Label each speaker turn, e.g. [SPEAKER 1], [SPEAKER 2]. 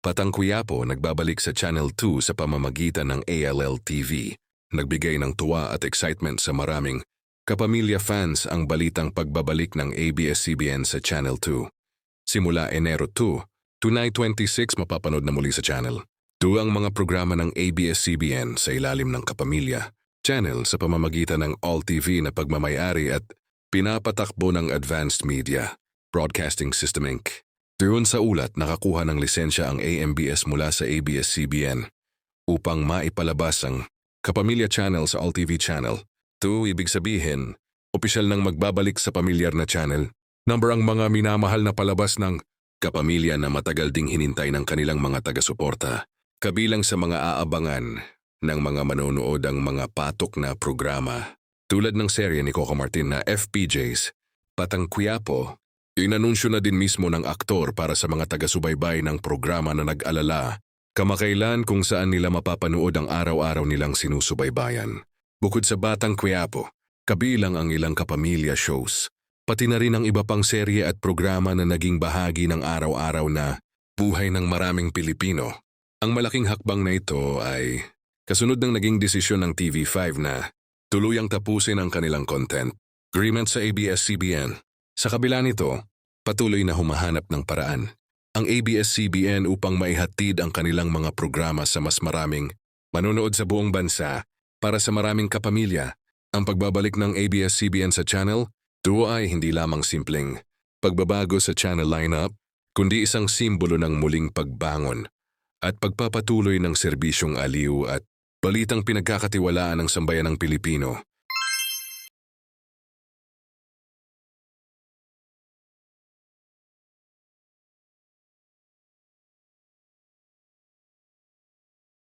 [SPEAKER 1] Patang Quiapo nagbabalik sa Channel 2 sa pamamagitan ng ALL TV. Nagbigay ng tuwa at excitement sa maraming kapamilya fans ang balitang pagbabalik ng ABS-CBN sa Channel 2. Simula Enero 2, Tunay 26 mapapanood na muli sa channel. Ito ang mga programa ng ABS-CBN sa ilalim ng Kapamilya Channel sa pamamagitan ng All TV na pagmamayari at pinapatakbo ng Advanced Media Broadcasting System Inc. Doon sa ulat, nakakuha ng lisensya ang AMBS mula sa ABS-CBN upang maipalabas ang Kapamilya Channel sa All TV Channel. Ito ibig sabihin, opisyal nang magbabalik sa pamilyar na channel. Number ang mga minamahal na palabas ng Kapamilya na matagal ding hinintay ng kanilang mga taga-suporta. Kabilang sa mga aabangan ng mga manonood ang mga patok na programa. Tulad ng serye ni Coco Martin na FPJs, Patang Quiapo, inanunsyo na din mismo ng aktor para sa mga taga-subaybay ng programa na nag-alala kamakailan kung saan nila mapapanood ang araw-araw nilang sinusubaybayan. Bukod sa Batang Quiapo, kabilang ang ilang kapamilya shows, pati na rin ang iba pang serye at programa na naging bahagi ng araw-araw na buhay ng maraming Pilipino. Ang malaking hakbang na ito ay kasunod ng naging desisyon ng TV5 na tuluyang tapusin ang kanilang content agreement sa ABS-CBN. Sa kabila nito, patuloy na humahanap ng paraan ang ABS-CBN upang maihatid ang kanilang mga programa sa mas maraming manonood sa buong bansa para sa maraming kapamilya. Ang pagbabalik ng ABS-CBN sa channel, ito ay hindi lamang simpleng pagbabago sa channel lineup, kundi isang simbolo ng muling pagbangon at pagpapatuloy ng serbisyong aliw at balitang pinagkakatiwalaan ng sambayanang Pilipino.